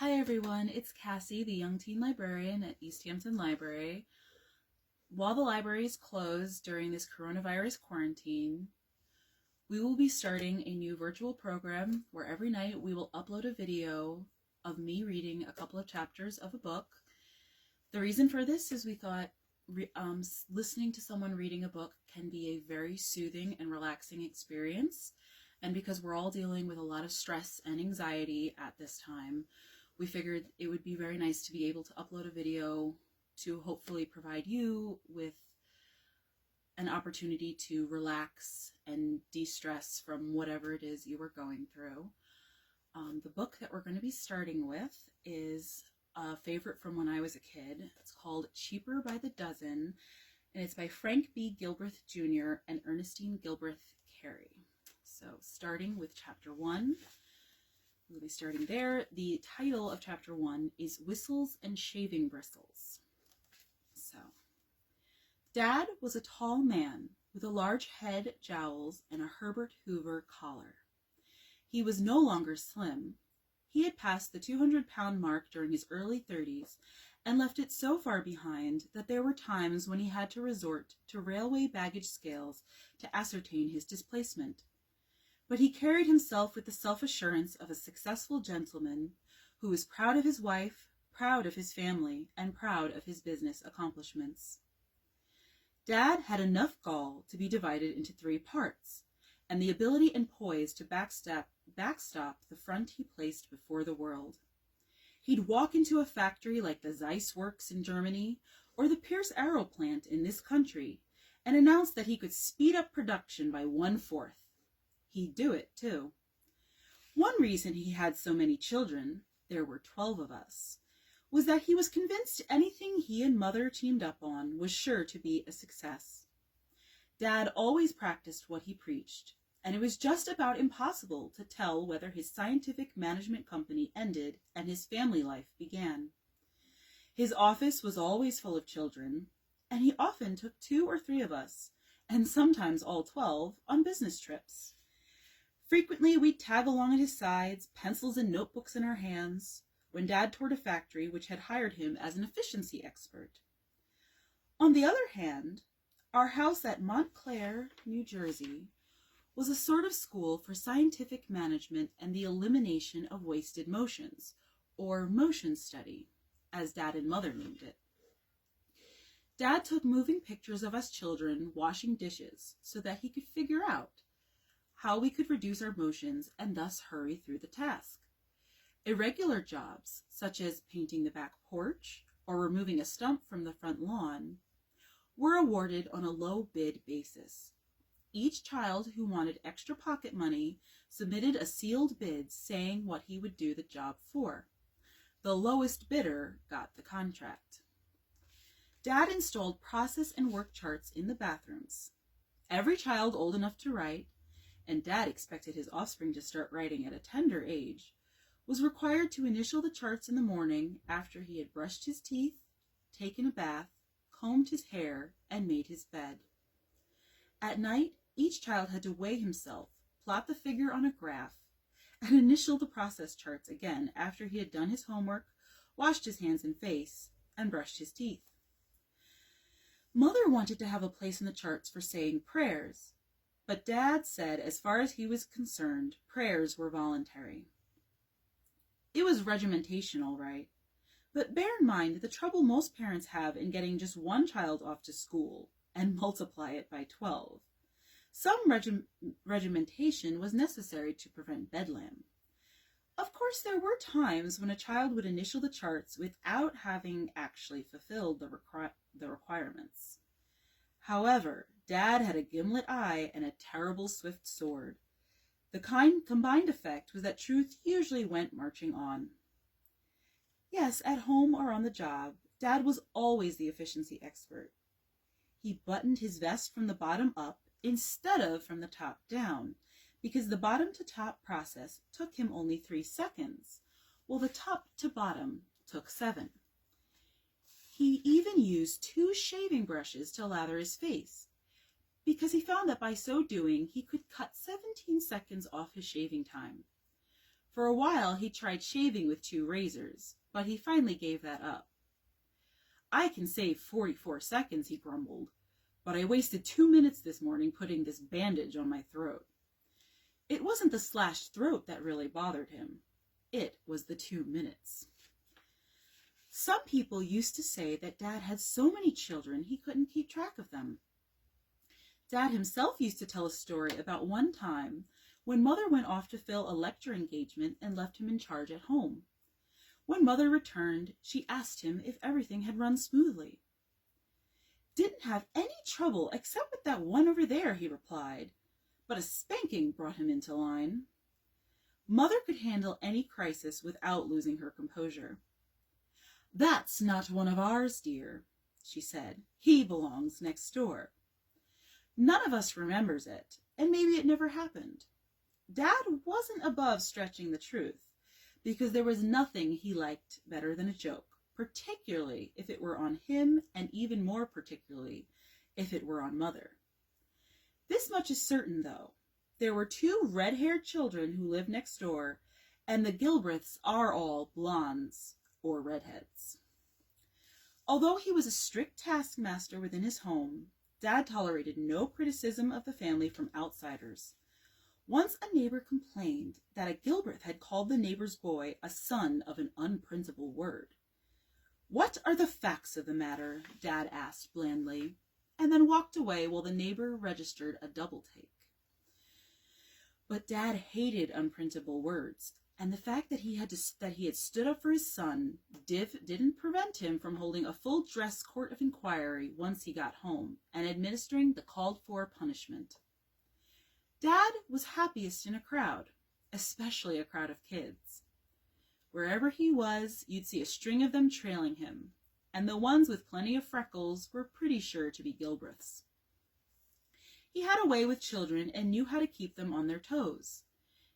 Hi everyone, it's Cassie, the young teen librarian at East Hampton Library. While the library is closed during this coronavirus quarantine, we will be starting a new virtual program where every night we will upload a video of me reading a couple of chapters of a book. The reason for this is we thought listening to someone reading a book can be a very soothing and relaxing experience. And because we're all dealing with a lot of stress and anxiety at this time, we figured it would be very nice to be able to upload a video to hopefully provide you with an opportunity to relax and de-stress from whatever it is you were going through. The book that we're going to be starting with is a favorite from when I was a kid. It's called Cheaper by the Dozen, and it's by Frank B. Gilbreth Jr. and Ernestine Gilbreth Carey. So starting with chapter 1, we'll be starting there. The title of chapter 1 is Whistles and Shaving Bristles. So, Dad was a tall man with a large head, jowls, and a Herbert Hoover collar. He was no longer slim. He had passed the 200-pound mark during his early 30s and left it so far behind that there were times when he had to resort to railway baggage scales to ascertain his displacement. But he carried himself with the self-assurance of a successful gentleman who was proud of his wife, proud of his family, and proud of his business accomplishments. Dad had enough gall to be divided into 3 parts, and the ability and poise to backstop the front he placed before the world. He'd walk into a factory like the Zeiss Works in Germany or the Pierce Arrow plant in this country and announce that he could speed up production by 1/4. He'd do it, too. One reason he had so many children, there were 12 of us, was that he was convinced anything he and Mother teamed up on was sure to be a success. Dad always practiced what he preached, and it was just about impossible to tell whether his scientific management company ended and his family life began. His office was always full of children, and he often took 2 or 3 of us, and sometimes all 12, on business trips. Frequently, we'd tag along at his sides, pencils and notebooks in our hands, when Dad toured a factory which had hired him as an efficiency expert. On the other hand, our house at Montclair, New Jersey, was a sort of school for scientific management and the elimination of wasted motions, or motion study, as Dad and Mother named it. Dad took moving pictures of us children washing dishes so that he could figure out how we could reduce our motions and thus hurry through the task. Irregular jobs, such as painting the back porch or removing a stump from the front lawn, were awarded on a low bid basis. Each child who wanted extra pocket money submitted a sealed bid saying what he would do the job for. The lowest bidder got the contract. Dad installed process and work charts in the bathrooms. Every child old enough to write, and Dad expected his offspring to start writing at a tender age, was required to initial the charts in the morning after he had brushed his teeth, taken a bath, combed his hair, and made his bed. At night, each child had to weigh himself, plot the figure on a graph, and initial the process charts again after he had done his homework, washed his hands and face, and brushed his teeth. Mother wanted to have a place in the charts for saying prayers, but Dad said as far as he was concerned, prayers were voluntary. It was regimentation, all right, but bear in mind the trouble most parents have in getting just one child off to school and multiply it by 12. Some regimentation was necessary to prevent bedlam. Of course, there were times when a child would initial the charts without having actually fulfilled the requirements. However, Dad had a gimlet eye and a terrible swift sword. The combined effect was that truth usually went marching on. Yes, at home or on the job, Dad was always the efficiency expert. He buttoned his vest from the bottom up instead of from the top down, because the bottom to top process took him only 3 seconds, while the top to bottom took 7. He even used 2 shaving brushes to lather his face, because he found that by so doing he could cut 17 seconds off his shaving time. For a while he tried shaving with 2 razors, but he finally gave that up. "I can save 44 seconds, he grumbled, "but I wasted 2 minutes this morning putting this bandage on my throat." It wasn't the slashed throat that really bothered him. It was the 2 minutes. Some people used to say that Dad had so many children he couldn't keep track of them. Dad himself used to tell a story about one time when Mother went off to fill a lecture engagement and left him in charge at home. When Mother returned, she asked him if everything had run smoothly. "Didn't have any trouble except with that one over there," he replied, but a spanking brought him into line. Mother could handle any crisis without losing her composure. "That's not one of ours, dear," she said. "He belongs next door." None of us remembers it, and maybe it never happened. Dad wasn't above stretching the truth, because there was nothing he liked better than a joke, particularly if it were on him, and even more particularly if it were on Mother. This much is certain, though. There were 2 red-haired children who lived next door, and the Gilbreths are all blondes or redheads. Although he was a strict taskmaster within his home, Dad tolerated no criticism of the family from outsiders. Once a neighbor complained that a Gilbreth had called the neighbor's boy a son of an unprintable word. "What are the facts of the matter?" Dad asked blandly, and then walked away while the neighbor registered a double take. But Dad hated unprintable words, and the fact that he had stood up for his son didn't prevent him from holding a full dress court of inquiry once he got home and administering the called-for punishment. Dad was happiest in a crowd, especially a crowd of kids. Wherever he was, you'd see a string of them trailing him, and the ones with plenty of freckles were pretty sure to be Gilbreths. He had a way with children and knew how to keep them on their toes.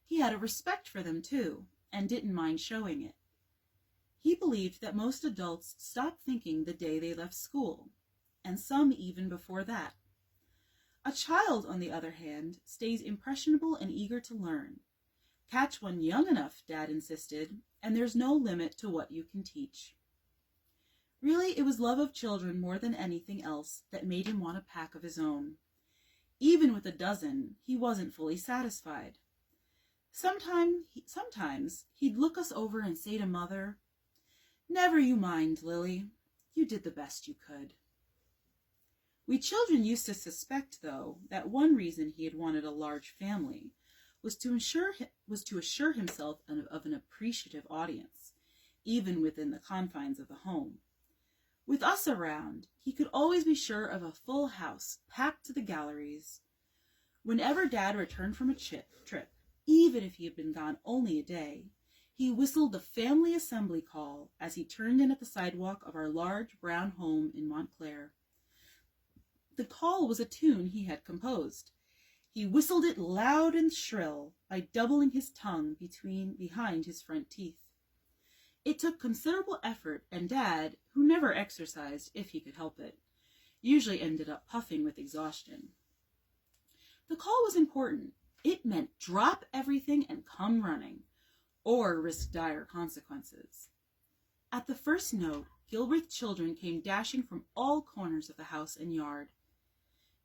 He had a respect for them, too, and didn't mind showing it. He believed that most adults stop thinking the day they left school, and some even before that. A child, on the other hand, stays impressionable and eager to learn. Catch one young enough, Dad insisted, and there's no limit to what you can teach. Really, it was love of children more than anything else that made him want a pack of his own. Even with a dozen, he wasn't fully satisfied. Sometimes he'd look us over and say to Mother, "Never you mind, Lily. You did the best you could." We children used to suspect, though, that one reason he had wanted a large family was to assure himself of an appreciative audience, even within the confines of the home. With us around, he could always be sure of a full house packed to the galleries. Whenever Dad returned from a trip, even if he had been gone only a day, he whistled the family assembly call as he turned in at the sidewalk of our large brown home in Montclair. The call was a tune he had composed. He whistled it loud and shrill by doubling his tongue behind his front teeth. It took considerable effort, and Dad, who never exercised if he could help it, usually ended up puffing with exhaustion. The call was important. It meant drop everything and come running, or risk dire consequences. At the first note, Gilbreth children came dashing from all corners of the house and yard.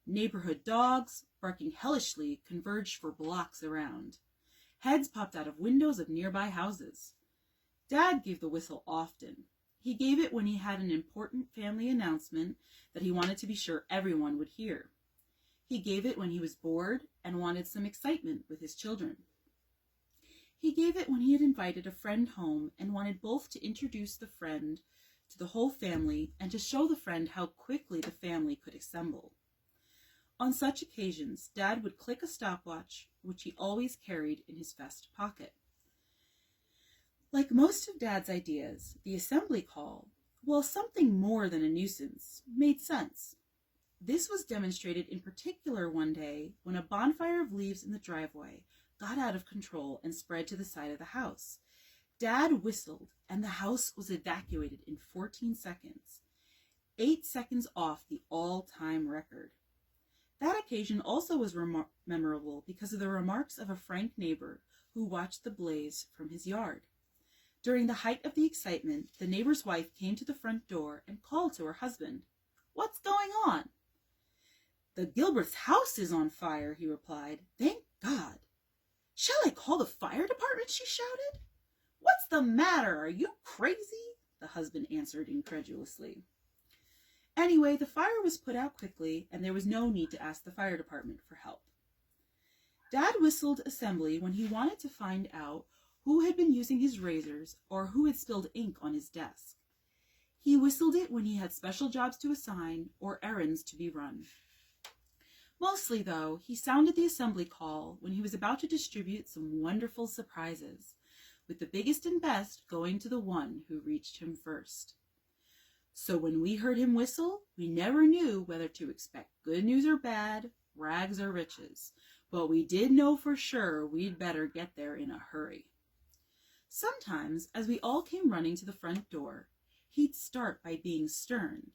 Neighborhood dogs, barking hellishly, converged for blocks around. Heads popped out of windows of nearby houses. Dad gave the whistle often. He gave it when he had an important family announcement that he wanted to be sure everyone would hear. He gave it when he was bored and wanted some excitement with his children. He gave it when he had invited a friend home and wanted both to introduce the friend to the whole family and to show the friend how quickly the family could assemble. On such occasions, Dad would click a stopwatch, which he always carried in his vest pocket. Like most of Dad's ideas, the assembly call, while something more than a nuisance, made sense. This was demonstrated in particular one day when a bonfire of leaves in the driveway got out of control and spread to the side of the house. Dad whistled, and the house was evacuated in 14 seconds, 8 seconds off the all-time record. That occasion also was memorable because of the remarks of a frank neighbor who watched the blaze from his yard. During the height of the excitement, the neighbor's wife came to the front door and called to her husband. "What's going on?" "The Gilbreth's house is on fire," he replied. "Thank God." "Shall I call the fire department?" she shouted. "What's the matter? Are you crazy?" the husband answered incredulously. Anyway, the fire was put out quickly, and there was no need to ask the fire department for help. Dad whistled assembly when he wanted to find out who had been using his razors or who had spilled ink on his desk. He whistled it when he had special jobs to assign or errands to be run. Mostly, though, he sounded the assembly call when he was about to distribute some wonderful surprises, with the biggest and best going to the one who reached him first. So when we heard him whistle, we never knew whether to expect good news or bad, rags or riches, but we did know for sure we'd better get there in a hurry. Sometimes, as we all came running to the front door, he'd start by being stern.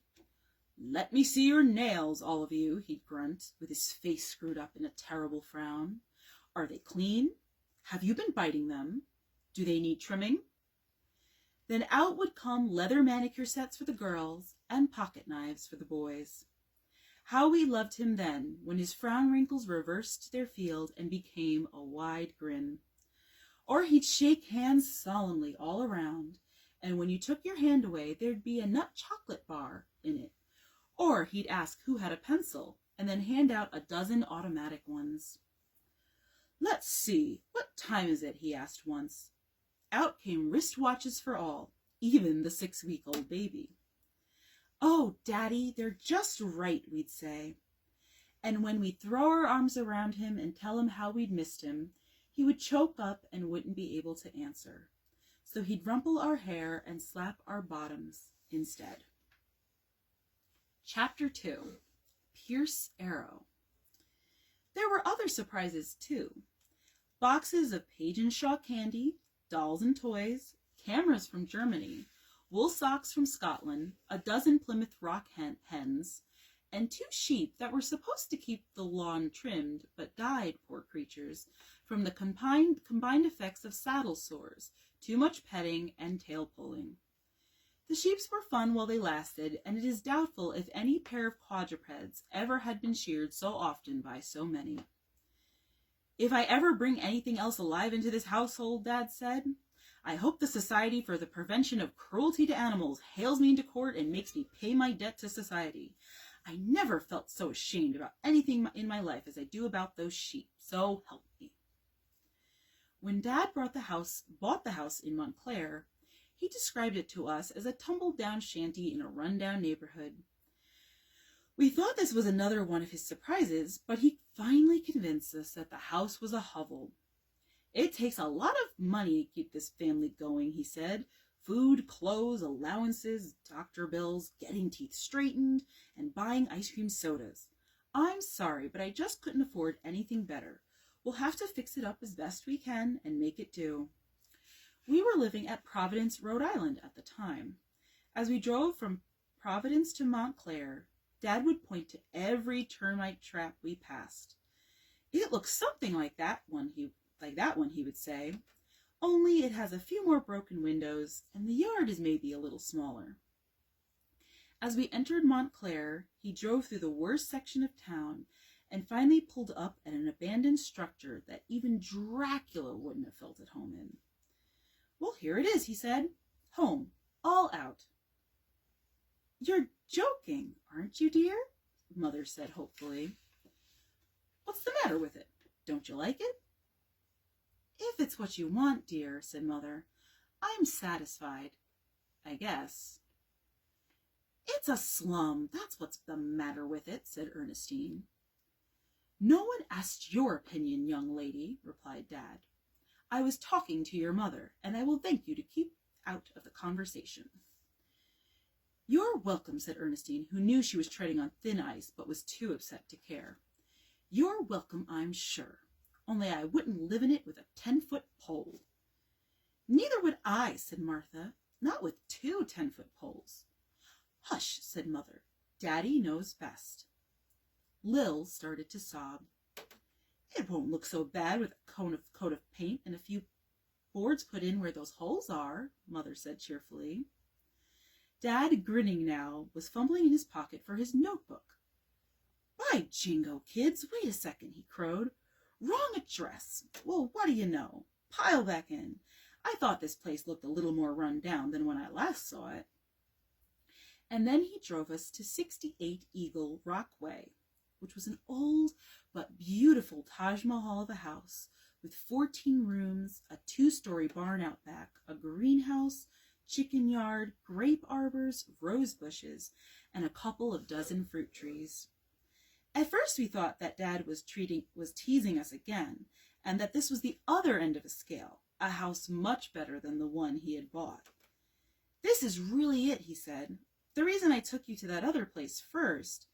"Let me see your nails, all of you," he'd grunt, with his face screwed up in a terrible frown. "Are they clean? Have you been biting them? Do they need trimming?" Then out would come leather manicure sets for the girls and pocket knives for the boys. How we loved him then, when his frown wrinkles reversed their field and became a wide grin. Or he'd shake hands solemnly all around, and when you took your hand away, there'd be a nut chocolate bar in it. Or he'd ask who had a pencil, and then hand out a dozen automatic ones. "Let's see, what time is it?" he asked once. Out came wristwatches for all, even the 6-week-old baby. "Oh, Daddy, they're just right," we'd say. And when we'd throw our arms around him and tell him how we'd missed him, he would choke up and wouldn't be able to answer. So he'd rumple our hair and slap our bottoms instead. Chapter 2, Pierce Arrow. There were other surprises, too. Boxes of Page and Shaw candy, dolls and toys, cameras from Germany, wool socks from Scotland, a dozen Plymouth Rock hens, and 2 sheep that were supposed to keep the lawn trimmed, but died, poor creatures, from the combined effects of saddle sores, too much petting, and tail pulling. The sheeps were fun while they lasted, and it is doubtful if any pair of quadrupeds ever had been sheared so often by so many. "If I ever bring anything else alive into this household," Dad said, "I hope the Society for the Prevention of Cruelty to Animals hails me into court and makes me pay my debt to society. I never felt so ashamed about anything in my life as I do about those sheep, so help me." When Dad bought the house in Montclair, he described it to us as a tumble-down shanty in a run-down neighborhood. We thought this was another one of his surprises, but he finally convinced us that the house was a hovel. "It takes a lot of money to keep this family going," he said. "Food, clothes, allowances, doctor bills, getting teeth straightened, and buying ice cream sodas. I'm sorry, but I just couldn't afford anything better. We'll have to fix it up as best we can and make it do." We were living at Providence, Rhode Island at the time. As we drove from Providence to Montclair, Dad would point to every termite trap we passed. "It looks something like that one," he would say, "only it has a few more broken windows, and the yard is maybe a little smaller." As we entered Montclair, he drove through the worst section of town and finally pulled up at an abandoned structure that even Dracula wouldn't have felt at home in. "Well, here it is," he said. "Home, all out." "You're joking, aren't you, dear?" Mother said hopefully. "What's the matter with it? Don't you like it?" "If it's what you want, dear," said Mother, "I'm satisfied, I guess." "It's a slum, that's what's the matter with it," said Ernestine. "No one asked your opinion, young lady," replied Dad. "I was talking to your mother, and I will thank you to keep out of the conversation." "You're welcome," said Ernestine, who knew she was treading on thin ice, but was too upset to care. "You're welcome, I'm sure. Only I wouldn't live in it with a 10-foot pole." "Neither would I," said Martha, "not with 2 10-foot poles." "Hush," said Mother. "Daddy knows best." Lil started to sob. It won't look so bad with a coat of paint and a few boards put in where those holes are, Mother said cheerfully. Dad, grinning now, was fumbling in his pocket for his notebook. By jingo, kids, wait a second, he crowed. Wrong address. Well, what do you know? Pile back in. I thought this place looked a little more run down than when I last saw it. And then he drove us to 68 Eagle Rock Way, which was an old but beautiful Taj Mahal of a house with 14 rooms, a 2-story barn out back, a greenhouse, chicken yard, grape arbors, rose bushes, and a couple of dozen fruit trees. At first we thought that Dad was teasing us again, and that this was the other end of a scale, a house much better than the one he had bought. This is really it, he said. The reason I took you to that other place first,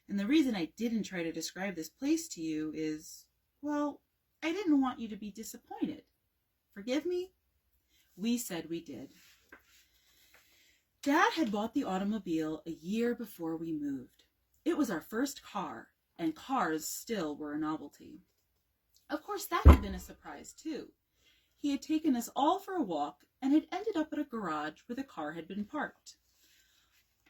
and the reason I didn't try to describe this place to you is, well, I didn't want you to be disappointed. Forgive me? We said we did. Dad had bought the automobile a year before we moved. It was our first car, and cars still were a novelty. Of course, that had been a surprise, too. He had taken us all for a walk and had ended up at a garage where the car had been parked.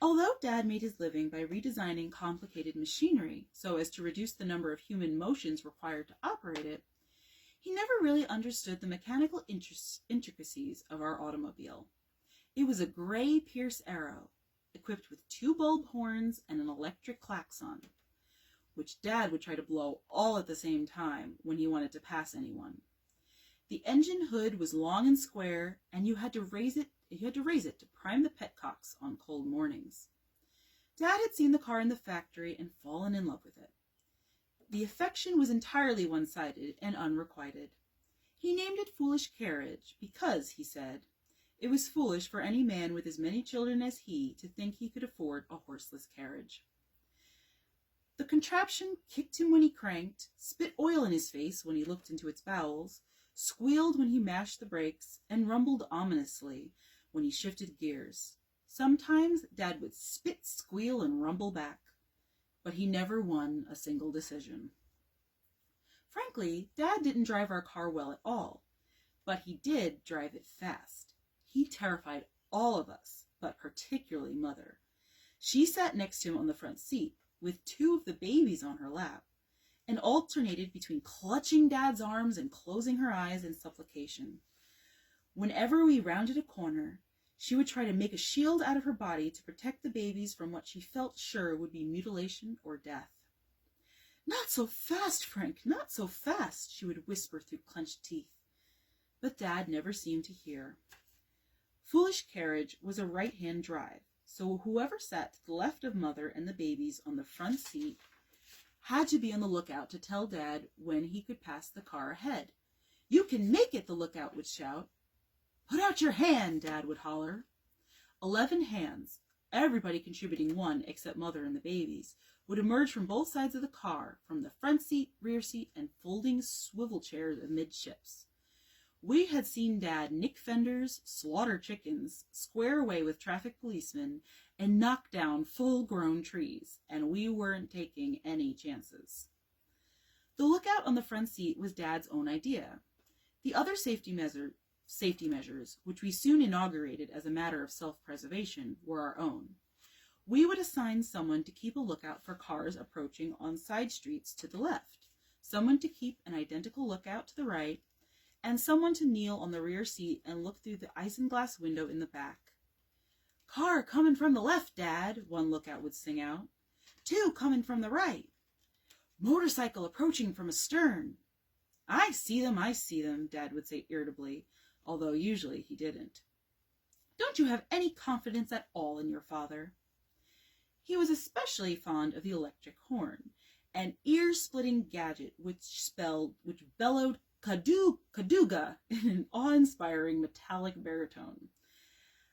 Although Dad made his living by redesigning complicated machinery so as to reduce the number of human motions required to operate it, he never really understood the mechanical intricacies of our automobile. It was a gray Pierce Arrow, equipped with 2 bulb horns and an electric klaxon, which Dad would try to blow all at the same time when he wanted to pass anyone. The engine hood was long and square, and you had to raise it to prime the petcocks on cold mornings. Dad had seen the car in the factory and fallen in love with it. The affection was entirely one-sided and unrequited. He named it Foolish Carriage because, he said, it was foolish for any man with as many children as he to think he could afford a horseless carriage. The contraption kicked him when he cranked, spit oil in his face when he looked into its bowels, squealed when he mashed the brakes, and rumbled ominously when he shifted gears. Sometimes Dad would spit, squeal, and rumble back, but he never won a single decision. Frankly, Dad didn't drive our car well at all, but he did drive it fast. He terrified all of us, but particularly Mother. She sat next to him on the front seat, with 2 of the babies on her lap, and alternated between clutching Dad's arms and closing her eyes in supplication. Whenever we rounded a corner, she would try to make a shield out of her body to protect the babies from what she felt sure would be mutilation or death. "Not so fast, Frank, not so fast," she would whisper through clenched teeth. But Dad never seemed to hear. Foolish Carriage was a right-hand drive, so whoever sat to the left of Mother and the babies on the front seat had to be on the lookout to tell Dad when he could pass the car ahead. "You can make it," the lookout would shout. "Put out your hand," Dad would holler. 11 hands, everybody contributing 1 except Mother and the babies, would emerge from both sides of the car, from the front seat, rear seat, and folding swivel chairs amidships. We had seen Dad nick fenders, slaughter chickens, square away with traffic policemen, and knock down full-grown trees, and we weren't taking any chances. The lookout on the front seat was Dad's own idea. The other safety measures, which we soon inaugurated as a matter of self-preservation, were our own. We would assign someone to keep a lookout for cars approaching on side streets to the left, someone to keep an identical lookout to the right, and someone to kneel on the rear seat and look through the isinglass window in the back. "Car coming from the left, Dad," one lookout would sing out. "2 coming from the right." "Motorcycle approaching from astern." I see them, Dad would say irritably, although usually he didn't. "Don't you have any confidence at all in your father?" He was especially fond of the electric horn, an ear-splitting gadget which bellowed Caduga in an awe-inspiring metallic baritone.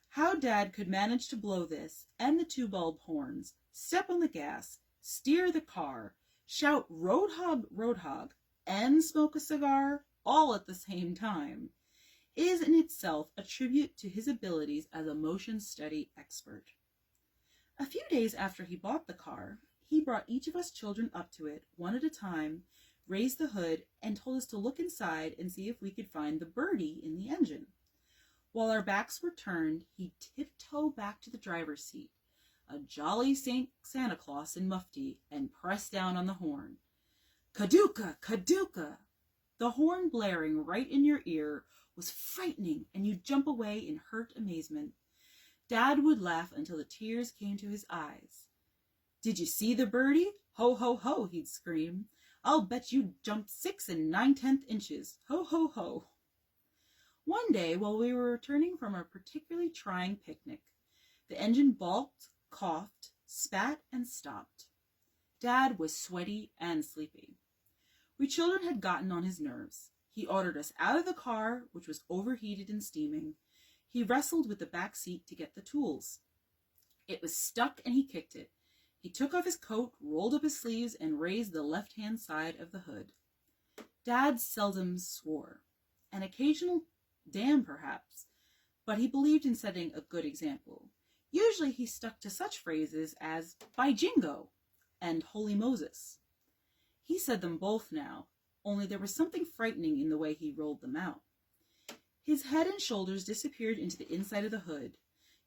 How Dad could manage to blow this and the 2 bulb horns, step on the gas, steer the car, shout "Roadhog, Roadhog," and smoke a cigar all at the same time is in itself a tribute to his abilities as a motion study expert. A few days after he bought the car, he brought each of us children up to it, one at a time, raised the hood and told us to look inside and see if we could find the birdie in the engine. While our backs were turned, he tiptoed back to the driver's seat, a jolly Santa Claus in mufti, and pressed down on the horn. Kaduka, kaduka! The horn blaring right in your ear was frightening, and you'd jump away in hurt amazement. Dad would laugh until the tears came to his eyes. Did you see the birdie? Ho, ho, ho, he'd scream. I'll bet you jumped 6 9/10 inches. Ho, ho, ho. One day, while we were returning from a particularly trying picnic, the engine balked, coughed, spat, and stopped. Dad was sweaty and sleepy. We children had gotten on his nerves. He ordered us out of the car, which was overheated and steaming. He wrestled with the back seat to get the tools. It was stuck and he kicked it. He took off his coat, rolled up his sleeves, and raised the left-hand side of the hood. Dad seldom swore. An occasional damn, perhaps, but he believed in setting a good example. Usually he stuck to such phrases as, by jingo, and holy Moses. He said them both now, only there was something frightening in the way he rolled them out. His head and shoulders disappeared into the inside of the hood.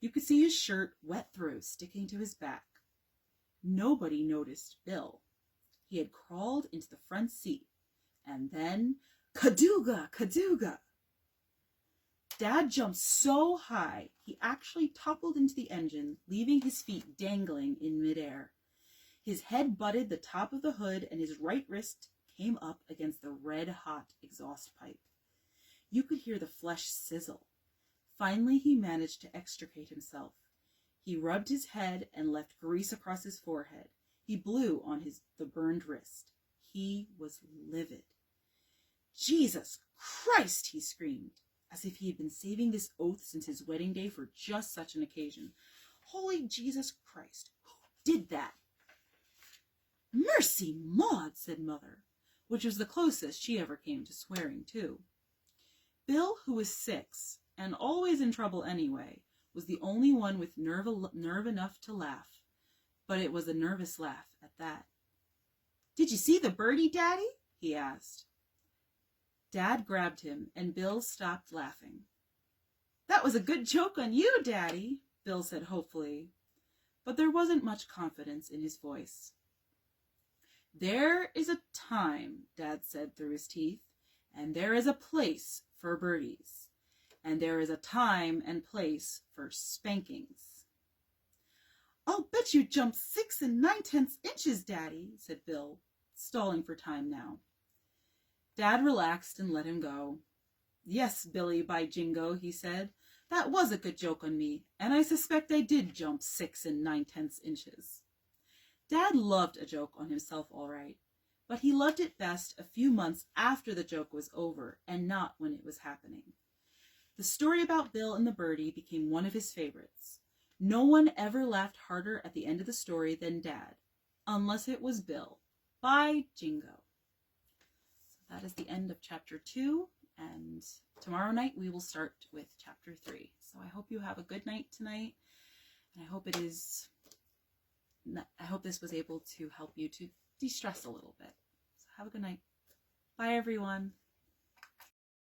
You could see his shirt, wet through, sticking to his back. Nobody noticed Bill. He had crawled into the front seat, and then, kadooga, kadooga! Dad jumped so high, he actually toppled into the engine, leaving his feet dangling in midair. His head butted the top of the hood, and his right wrist came up against the red-hot exhaust pipe. You could hear the flesh sizzle. Finally, he managed to extricate himself. He rubbed his head and left grease across his forehead. He blew on the burned wrist. He was livid. Jesus Christ, he screamed, as if he had been saving this oath since his wedding day for just such an occasion. Holy Jesus Christ, who did that? Mercy, Maud, said Mother, which was the closest she ever came to swearing, too. Bill, who was 6, and always in trouble anyway, was the only one with nerve enough to laugh. But it was a nervous laugh at that. Did you see the birdie, Daddy? He asked. Dad grabbed him, and Bill stopped laughing. That was a good joke on you, Daddy, Bill said hopefully, but there wasn't much confidence in his voice. There is a time, Dad said through his teeth, and there is a place for birdies, and there is a time and place for spankings. I'll bet you jumped 6 9/10 inches, Daddy, said Bill, stalling for time now. Dad relaxed and let him go. Yes, Billy, by jingo, he said, that was a good joke on me, and I suspect I did jump 6 9/10 inches. Dad loved a joke on himself all right, but he loved it best a few months after the joke was over and not when it was happening. The story about Bill and the birdie became one of his favorites. No one ever laughed harder at the end of the story than Dad, unless it was Bill. By jingo. So that is the end of chapter 2, and tomorrow night we will start with chapter 3. So I hope you have a good night tonight, and I hope this was able to help you to de-stress a little bit. So have a good night. Bye, everyone.